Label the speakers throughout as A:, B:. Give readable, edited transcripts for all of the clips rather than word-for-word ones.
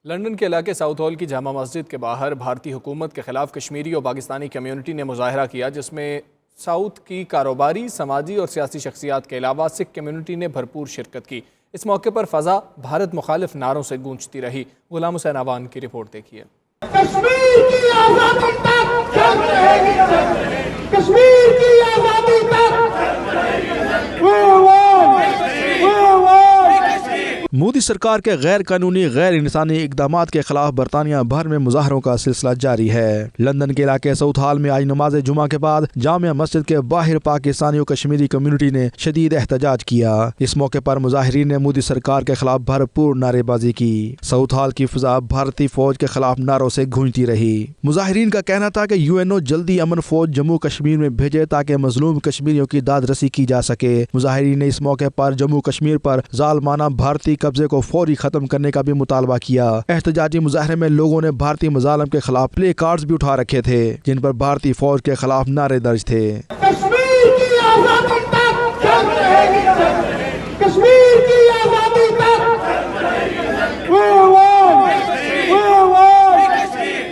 A: London کے علاقے south hall کی جامع مسجد کے باہر بھارتی حکومت کے خلاف کشمیری اور پاکستانی کمیونٹی نے مظاہرہ کیا، جس میں ساؤتھ کی کاروباری، سماجی اور سیاسی شخصیات کے علاوہ سکھ کمیونٹی نے بھرپور شرکت کی۔ اس موقع پر فضا بھارت مخالف نعروں سے گونجتی رہی۔ غلام حسین آوان کی رپورٹ دیکھیے۔
B: کشمیر کی آزادی تک جنگ رہے گی، کشمیر کی آزادی تک
C: مودی سرکار کے غیر قانونی غیر انسانی اقدامات کے خلاف برطانیہ بھر میں مظاہروں کا سلسلہ جاری ہے۔ لندن کے علاقے ساؤتھ ہال میں آج نماز جمعہ کے بعد جامع مسجد کے باہر پاکستانی و کشمیری کمیونٹی نے شدید احتجاج کیا۔ اس موقع پر مظاہرین نے مودی سرکار کے خلاف بھرپور نعرے بازی کی۔ ساؤتھ ہال کی فضا بھارتی فوج کے خلاف نعروں سے گونجتی رہی۔ مظاہرین کا کہنا تھا کہ UNO جلدی امن فوج جموں کشمیر میں بھیجے تاکہ مظلوم کشمیریوں کی داد رسی کی جا سکے۔ مظاہرین نے اس موقع پر جموں کشمیر پر ظالمانہ بھارتی قبضے کو فوری ختم کرنے کا بھی مطالبہ کیا۔ احتجاجی مظاہرے میں لوگوں نے بھارتی مظالم کے خلاف پلے کارڈز بھی اٹھا رکھے تھے، جن پر بھارتی فوج کے خلاف نعرے درج تھے۔
B: کشمیر کی آزادی تک جنگ رہے گی، کشمیر کی آزادی تک۔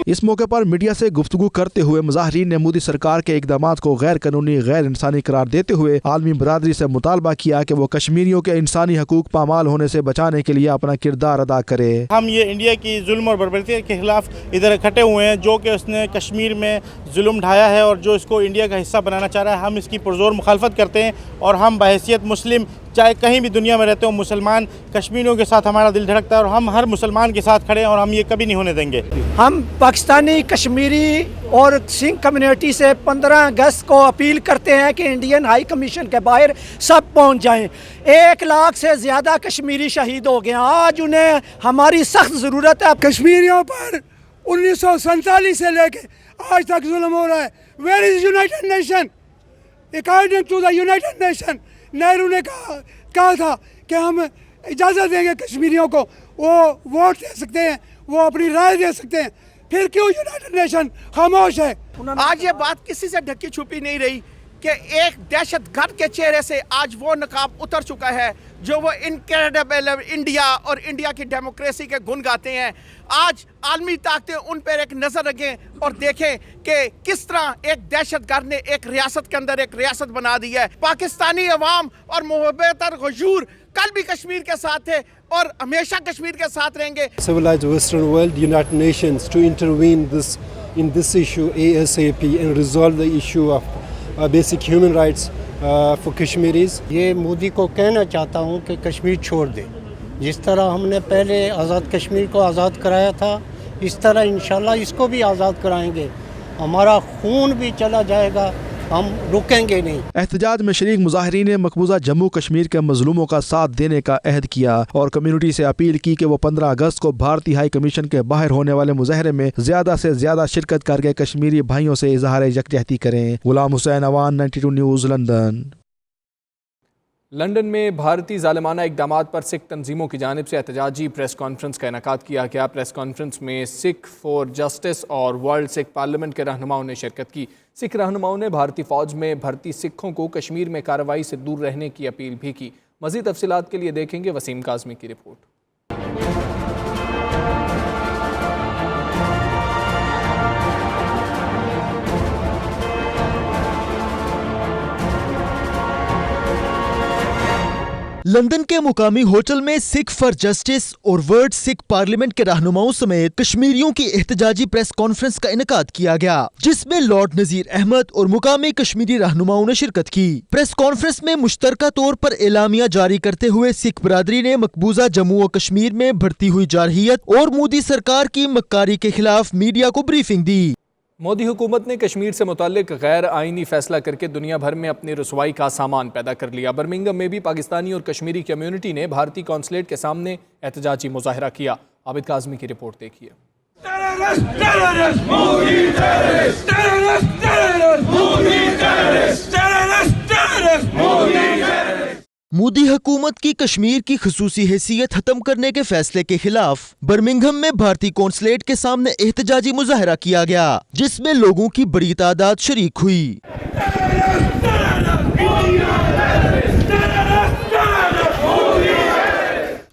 C: اس موقع پر میڈیا سے گفتگو کرتے ہوئے مظاہرین نے مودی سرکار کے اقدامات کو غیر قانونی غیر انسانی قرار دیتے ہوئے عالمی برادری سے مطالبہ کیا کہ وہ کشمیریوں کے انسانی حقوق پامال ہونے سے بچانے کے لیے اپنا کردار ادا کرے۔
D: ہم یہ انڈیا کی ظلم اور بربریتی کے خلاف ادھر اکٹھے ہوئے ہیں، جو کہ اس نے کشمیر میں ظلم ڈھایا ہے اور جو اس کو انڈیا کا حصہ بنانا چاہ رہا ہے۔ ہم اس کی پرزور مخالفت کرتے ہیں اور ہم بحیثیت مسلم، چاہے کہیں بھی دنیا میں رہتے ہوں، مسلمان کشمیریوں کے ساتھ ہمارا دل دھڑکتا ہے اور ہم ہر مسلمان کے ساتھ کھڑے ہیں اور ہم یہ کبھی نہیں ہونے دیں گے۔
E: ہم پاکستانی، کشمیری اور سکھ کمیونٹی سے 15 اگست کو اپیل کرتے ہیں کہ انڈین ہائی کمیشن کے باہر سب پہنچ جائیں۔ 1 لاکھ سے زیادہ کشمیری شہید ہو گئے ہیں، آج انہیں ہماری سخت ضرورت ہے۔
F: کشمیریوں پر 1947 سے لے کے آج تک ظلم ہو رہا ہے۔ Where is United Nation? According to the United Nation, Nehru نے کہا تھا کہ ہم اجازت دیں گے کشمیریوں کو، وہ ووٹ دے سکتے ہیں، وہ اپنی رائے دے سکتے ہیں، پھر کیوں یونائٹڈ نیشن خاموش ہے؟
G: آج یہ بات کسی سے ڈھکی چھپی نہیں رہی کہ ایک دہشت گرد کے چہرے سے آج وہ نقاب اتر چکا ہے جو وہ انکریڈیبل انڈیا اور انڈیا کی ڈیموکریسی کے گن گاتے ہیں۔ آج عالمی طاقتیں ان پر ایک نظر رکھیں اور دیکھیں کہ کس طرح ایک دہشت گرد نے ایک ریاست کے اندر ایک ریاست بنا دی ہے۔ پاکستانی عوام اور محبت اور غیور کل بھی کشمیر کے ساتھ تھے اور ہمیشہ کشمیر کے ساتھ رہیں گے۔
H: Civilized Western world, United Nations to intervene in this issue ASAP and resolve the issue of basic human rights for Kashmiris.
I: یہ مودی کو کہنا چاہتا ہوں کہ کشمیر چھوڑ دے، جس طرح ہم نے پہلے آزاد کشمیر کو آزاد کرایا تھا، اس طرح انشاءاللہ اس کو بھی آزاد کرائیں گے۔ ہمارا خون بھی چلا جائے گا، ہم رکیں گے نہیں۔
C: احتجاج میں شریک مظاہرین نے مقبوضہ جموں کشمیر کے مظلوموں کا ساتھ دینے کا عہد کیا اور کمیونٹی سے اپیل کی کہ وہ 15 اگست کو بھارتی ہائی کمیشن کے باہر ہونے والے مظاہرے میں زیادہ سے زیادہ شرکت کر کے کشمیری بھائیوں سے اظہار یکجہتی کریں۔ غلام حسین آوان، 92 نیوز، لندن۔
A: لندن میں بھارتی ظالمانہ اقدامات پر سکھ تنظیموں کی جانب سے احتجاجی پریس کانفرنس کا انعقاد کیا گیا۔ پریس کانفرنس میں سکھ فار جسٹس اور ورلڈ سکھ پارلیمنٹ کے رہنماؤں نے شرکت کی۔ سکھ رہنماؤں نے بھارتی فوج میں بھرتی سکھوں کو کشمیر میں کارروائی سے دور رہنے کی اپیل بھی کی۔ مزید تفصیلات کے لیے دیکھیں گے وسیم کاظمی کی رپورٹ۔
J: لندن کے مقامی ہوٹل میں سکھ فار جسٹس اور ورلڈ سکھ پارلیمنٹ کے رہنماؤں سمیت کشمیریوں کی احتجاجی پریس کانفرنس کا انعقاد کیا گیا، جس میں لارڈ نذیر احمد اور مقامی کشمیری رہنماؤں نے شرکت کی۔ پریس کانفرنس میں مشترکہ طور پر اعلامیہ جاری کرتے ہوئے سکھ برادری نے مقبوضہ جموں و کشمیر میں بڑھتی ہوئی جارحیت اور مودی سرکار کی مکاری کے خلاف میڈیا کو بریفنگ دی۔
A: مودی حکومت نے کشمیر سے متعلق غیر آئینی فیصلہ کر کے دنیا بھر میں اپنی رسوائی کا سامان پیدا کر لیا۔ برمنگھم میں بھی پاکستانی اور کشمیری کمیونٹی نے بھارتی قونصلیٹ کے سامنے احتجاجی مظاہرہ کیا۔ عابد کاظمی کی رپورٹ دیکھیے۔
J: مودی حکومت کی کشمیر کی خصوصی حیثیت ختم کرنے کے فیصلے کے خلاف برمنگھم میں بھارتی قونصلیٹ کے سامنے احتجاجی مظاہرہ کیا گیا، جس میں لوگوں کی بڑی تعداد شریک ہوئی۔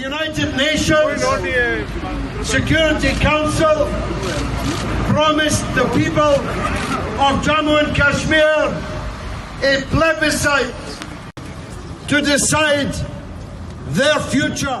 B: United Nations Security Council promised the people of Jammu and Kashmir a plebiscite to decide their future.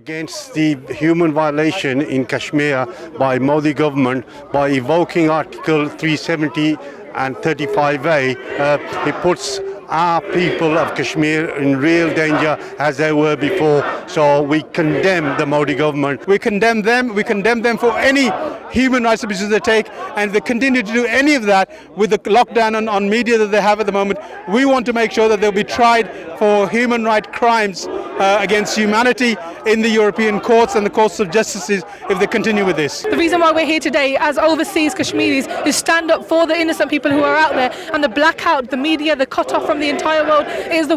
H: Against the human violation in Kashmir by Modi government by evoking Article 370 and 35A, it puts our people of Kashmir in real danger as they were before. So we condemn the Modi government. We condemn them for any human rights abuses they take, and they continue to do any of that with the lockdown on media that they have at the moment. We want to make sure that they'll be tried for human rights crimes against humanity in the European courts and the courts of justice if they continue with this.
K: The reason why we're here today as overseas Kashmiris is stand up for the innocent people who are out there, and the blackout, the media, the cut off from the entire world is the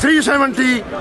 B: 370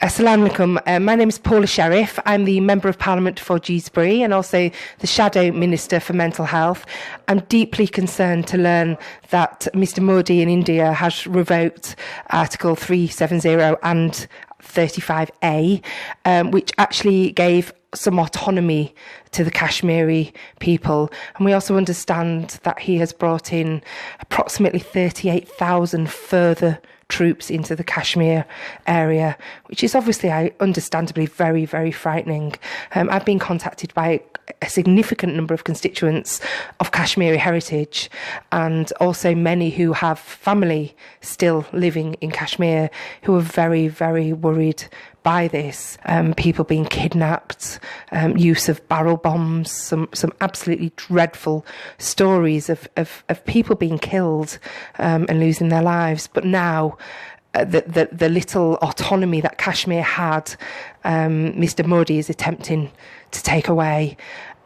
L: Assalamu alaikum. My name is Paula Sharif. I'm the Member of Parliament for Dewsbury and also the Shadow Minister for Mental Health. I'm deeply concerned to learn that Mr Modi in India has revoked Article 370 and 35A, which actually gave some autonomy to the Kashmiri people. And we also understand that he has brought in approximately 38,000 further troops into the Kashmir area, which is obviously, understandably, very, very frightening. I've been contacted by a significant number of constituents of Kashmiri heritage and also many who have family still living in Kashmir who are very, very worried by this. People being kidnapped, use of barrel bombs, some absolutely dreadful stories of people being killed and losing their lives. But now, the little autonomy that Kashmir had, Mr Modi is attempting to take away.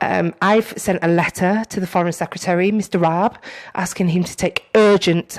L: I've sent a letter to the Foreign Secretary, Mr Raab, asking him to take urgent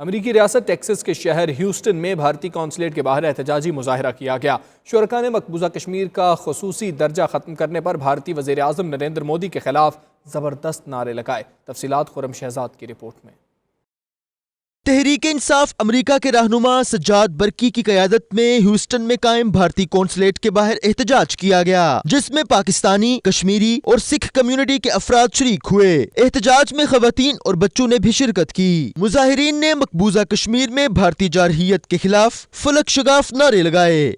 A: امریکی ریاست Texas کے شہر Houston میں بھارتی consulate کے باہر احتجاجی مظاہرہ کیا گیا۔ شرکاء نے مقبوضہ کشمیر کا خصوصی درجہ ختم کرنے پر بھارتی وزیر اعظم نریندر مودی کے خلاف زبردست نعرے لگائے۔ تفصیلات خرم شہزاد کی رپورٹ میں۔
J: تحریک انصاف امریکہ کے رہنما سجاد برقی کی قیادت میں ہیوسٹن میں قائم بھارتی قونصلیٹ کے باہر احتجاج کیا گیا، جس میں پاکستانی، کشمیری اور سکھ کمیونٹی کے افراد شریک ہوئے۔ احتجاج میں خواتین اور بچوں نے بھی شرکت کی۔ مظاہرین نے مقبوضہ کشمیر میں بھارتی جارحیت کے خلاف فلک شگاف نعرے لگائے۔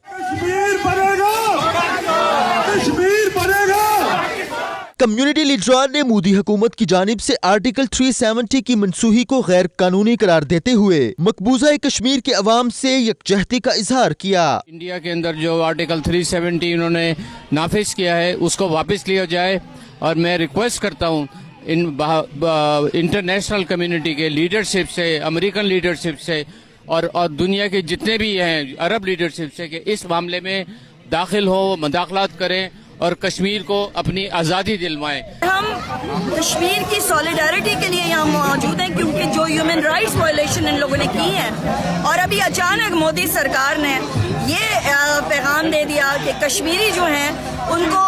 J: کمیونٹی لیڈران نے مودی حکومت کی جانب سے آرٹیکل 370 کی منسوخی کو غیر قانونی قرار دیتے ہوئے مقبوضہ کشمیر کے عوام سے یکجہتی کا اظہار کیا۔
M: انڈیا کے اندر جو آرٹیکل 370 انہوں نے نافذ کیا ہے اس کو واپس لیا جائے، اور میں ریکویسٹ کرتا ہوں انٹرنیشنل کمیونٹی کے لیڈرشپ سے، امریکن لیڈرشپ سے اور دنیا کے جتنے بھی ہیں عرب لیڈرشپ سے کہ اس معاملے میں داخل ہو، مداخلات کریں اور کشمیر کو اپنی آزادی دلوائیں۔
N: ہم کشمیر کی سولیڈارٹی کے لیے یہاں موجود ہیں کیونکہ جو ہیومن رائٹس وائلیشن ان لوگوں نے کی ہیں، اور ابھی اچانک مودی سرکار نے یہ پیغام دے دیا کہ کشمیری جو ہیں ان کو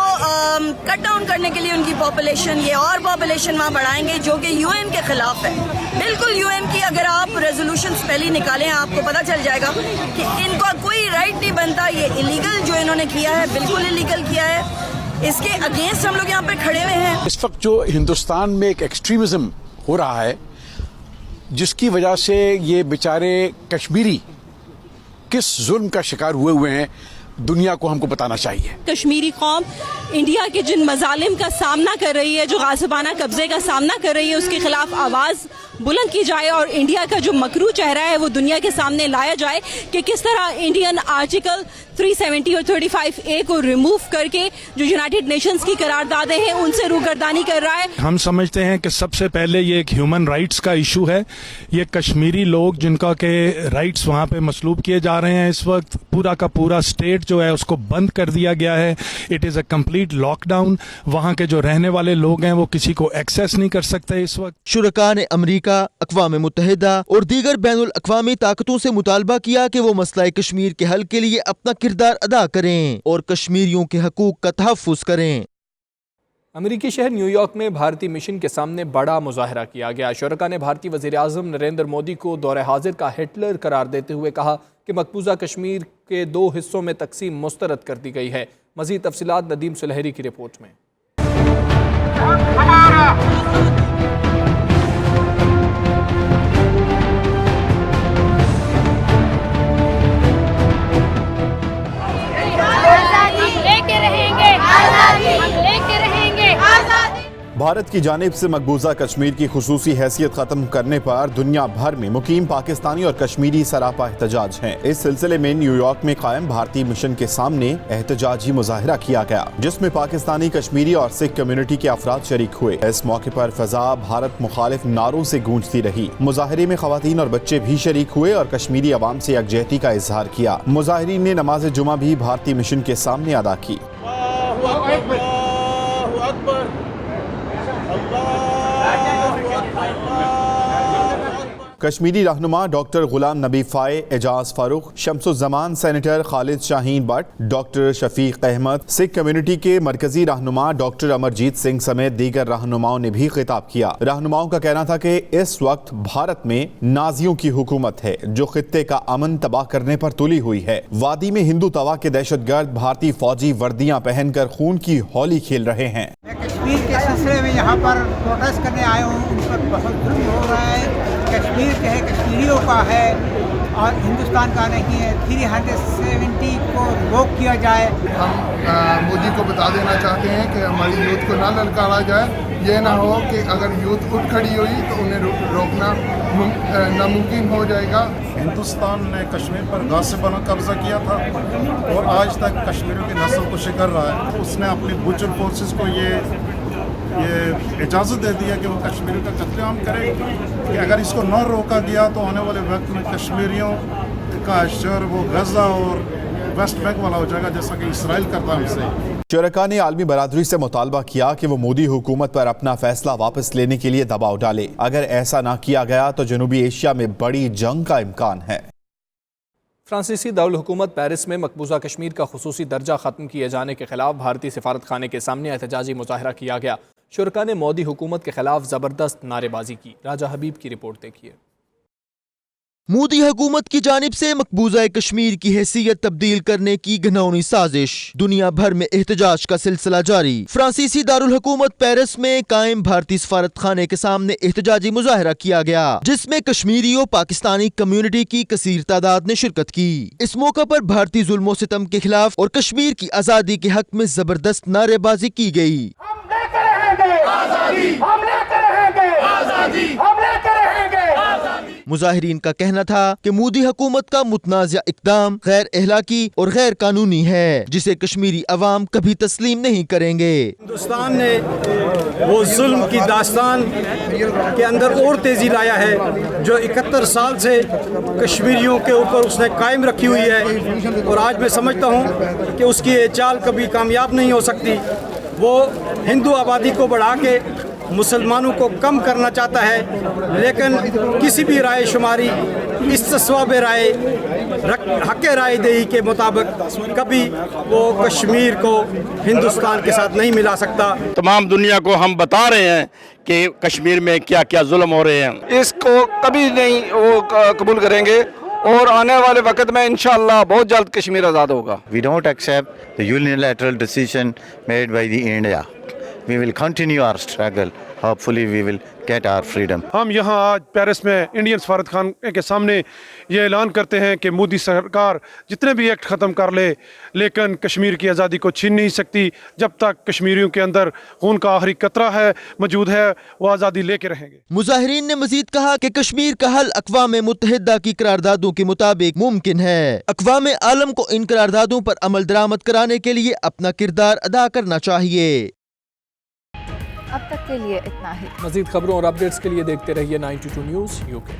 N: کٹ ڈاؤن کرنے کے لیے ان کی پاپولیشن، یہ اور پاپولیشن وہاں بڑھائیں گے، جو کہ UN کے خلاف ہے۔ بالکل UN کی اگر آپ ریزولوشنز پہلے نکالیں آپ کو پتہ چل جائے گا کہ ان کو کوئی رائٹ نہیں بنتا۔ یہ الیگل جو انہوں نے کیا ہے بالکل الیگل کیا ہے، اس کے اگینسٹ ہم لوگ یہاں پہ کھڑے ہوئے ہیں۔
O: اس وقت جو ہندوستان میں ایک ایکسٹریمزم ہو رہا ہے جس کی وجہ سے یہ بیچارے کشمیری کس ظلم کا شکار ہوئے ہیں، دنیا کو ہم کو بتانا چاہیے۔
P: کشمیری قوم انڈیا کے جن مظالم کا سامنا کر رہی ہے، جو غاصبانہ قبضے کا سامنا کر رہی ہے، اس کے خلاف آواز بلند کی جائے اور انڈیا کا جو مکروہ چہرہ ہے وہ دنیا کے سامنے لایا جائے کہ کس طرح انڈین آرٹیکل 370 اور 35A کو ریموو کر کے جو یونائٹڈ نیشنز کی قراردادیں ہیں ان سے روگردانی کر رہا ہے۔
Q: ہم سمجھتے ہیں کہ سب سے پہلے یہ ایک ہیومن رائٹس کا ایشو ہے۔ یہ کشمیری لوگ جن کا کہ رائٹس وہاں پہ مسلوب کیے جا رہے ہیں، اس وقت پورا کا پورا اسٹیٹ جو ہے اس کو بند کر دیا گیا ہے۔ It is a complete lock down. وہاں کے جو رہنے والے لوگ ہیں وہ کسی کو ایکسیس نہیں کر سکتے اس وقت۔
J: شرکاء نے امریکہ، اقوام متحدہ اور دیگر بین الاقوامی طاقتوں سے مطالبہ کیا کہ وہ مسئلہ کشمیر کے حل کے لیے اپنا کردار ادا کریں اور کشمیریوں کے حقوق کا تحفظ کریں۔
A: امریکی شہر نیو یارک میں بھارتی مشن کے سامنے بڑا مظاہرہ کیا گیا۔ شرکاء نے بھارتی وزیر اعظم نریندر مودی کو دور حاضر کا ہٹلر قرار دیتے ہوئے کہا کہ مقبوضہ کشمیر کے 2 حصوں میں تقسیم مسترد کر دی گئی ہے۔ مزید تفصیلات ندیم سلہری کی رپورٹ میں۔
D: بھارت کی جانب سے مقبوضہ کشمیر کی خصوصی حیثیت ختم کرنے پر دنیا بھر میں مقیم پاکستانی اور کشمیری سراپا احتجاج ہیں۔ اس سلسلے میں نیو یارک میں قائم بھارتی مشن کے سامنے احتجاجی مظاہرہ کیا گیا، جس میں پاکستانی، کشمیری اور سکھ کمیونٹی کے افراد شریک ہوئے۔ اس موقع پر فضا بھارت مخالف نعروں سے گونجتی رہی۔ مظاہرے میں خواتین اور بچے بھی شریک ہوئے اور کشمیری عوام سے یکجہتی کا اظہار کیا۔ مظاہرین نے نماز جمعہ بھی بھارتی مشن کے سامنے ادا کی۔ کشمیری رہنما ڈاکٹر غلام نبی فائے، اعجاز Farooq, Shams Uzzaman, senator Khalid Shaheen Butt, doctor Shafiq Ahmed, Sikh community کے مرکزی رہنما ڈاکٹر امرجیت سنگھ سمیت دیگر رہنماؤں نے بھی خطاب کیا۔ رہنماؤں کا کہنا تھا کہ اس وقت بھارت میں نازیوں کی حکومت ہے جو خطے کا امن تباہ کرنے پر تلی ہوئی ہے۔ وادی میں ہندو توا کے دہشت گرد بھارتی فوجی وردیاں پہن کر خون کی ہولی کھیل رہے ہیں۔
E: میں کشمیر کے سلسلے میں یہاں پر پروٹیسٹ کرنے آیا ہوں۔ ان پر بہت ظلم ہو رہا ہے۔ کشمیر کے ہے، کشمیریوں کا ہے اور ہندوستان کا نہیں ہے۔ 370 کو ریووک کیا جائے۔
R: ہم مودی کو بتا دینا چاہتے ہیں کہ ہماری یوتھ کو نہ للکارا جائے۔ یہ نہ ہو کہ اگر یوتھ اٹھ کھڑی ہوئی تو انہیں روکنا ناممکن ہو جائے گا۔
S: ہندوستان نے کشمیر پر غاصبانہ قبضہ کیا تھا اور آج تک کشمیریوں کی نسل کو شکر رہا ہے۔ اس نے اپنی بچر فورسز کو یہ اجازت دے دیا کہ وہ کشمیریوں کا قتل عام کرے کہ اگر اس کو نہ روکا گیا تو آنے والے وقت میں کشمیریوں کا شر وہ غزہ اور ویسٹ بینک والا ہو جائے گا، جیسا کہ اسرائیل کرتا ہم سے۔
D: شرکا نے عالمی برادری سے مطالبہ کیا کہ وہ مودی حکومت پر اپنا فیصلہ واپس لینے کے لیے دباؤ ڈالے۔ اگر ایسا نہ کیا گیا تو جنوبی ایشیا میں بڑی جنگ کا امکان ہے۔
A: فرانسیسی دارالحکومت پیرس میں مقبوضہ کشمیر کا خصوصی درجہ ختم کیے جانے کے خلاف بھارتی سفارت خانے کے سامنے احتجاجی مظاہرہ کیا گیا۔ شرکا نے مودی حکومت کے خلاف زبردست نعرے بازی کی۔ راجہ حبیب کی رپورٹ دیکھیے۔
J: مودی حکومت کی جانب سے مقبوضہ کشمیر کی حیثیت تبدیل کرنے کی گھناؤنی سازش، دنیا بھر میں احتجاج کا سلسلہ جاری۔ فرانسیسی دارالحکومت پیرس میں قائم بھارتی سفارت خانے کے سامنے احتجاجی مظاہرہ کیا گیا، جس میں کشمیری و پاکستانی کمیونٹی کی کثیر تعداد نے شرکت کی۔ اس موقع پر بھارتی ظلم و ستم کے خلاف اور کشمیر کی آزادی کے حق میں زبردست نعرے بازی کی گئی۔ مظاہرین کا کہنا تھا کہ مودی حکومت کا متنازع اقدام غیر اخلاقی اور غیر قانونی ہے، جسے کشمیری عوام کبھی تسلیم نہیں کریں گے۔
T: ہندوستان نے وہ ظلم کی داستان کے اندر اور تیزی لایا ہے جو 71 سال سے کشمیریوں کے اوپر اس نے قائم رکھی ہوئی ہے، اور آج میں سمجھتا ہوں کہ اس کی یہ چال کبھی کامیاب نہیں ہو سکتی۔ وہ ہندو آبادی کو بڑھا کے مسلمانوں کو کم کرنا چاہتا ہے، لیکن کسی بھی رائے شماری استصواب رائے حق رائے دہی کے مطابق کبھی وہ کشمیر کو ہندوستان کے ساتھ نہیں ملا سکتا۔
U: تمام دنیا کو ہم بتا رہے ہیں کہ کشمیر میں کیا کیا ظلم ہو رہے ہیں، اس کو کبھی نہیں وہ قبول کریں گے، اور آنے والے وقت میں انشاءاللہ بہت جلد کشمیر آزاد ہوگا۔
V: We don't accept the unilateral decision made by the India. We will continue our struggle. Hopefully we will get our freedom.
W: ہم یہاں آج پیرس میں انڈین سفارت خانے کے سامنے یہ اعلان کرتے ہیں کہ مودی سرکار جتنے بھی ایکٹ ختم کر لے، لیکن کشمیر کی آزادی کو چھین نہیں سکتی۔ جب تک کشمیریوں کے اندر خون کا آخری قطرہ ہے موجود ہے، وہ آزادی لے کے رہیں گے۔
J: مظاہرین نے مزید کہا کہ کشمیر کا حل اقوام متحدہ کی قراردادوں کے مطابق ممکن ہے۔ اقوام عالم کو ان قراردادوں پر عمل درآمد کرانے کے لیے اپنا کردار ادا کرنا چاہیے۔
X: اب تک کے لیے اتنا ہی۔
A: مزید خبروں اور اپڈیٹس کے لیے دیکھتے رہیے 92 نیوز UK۔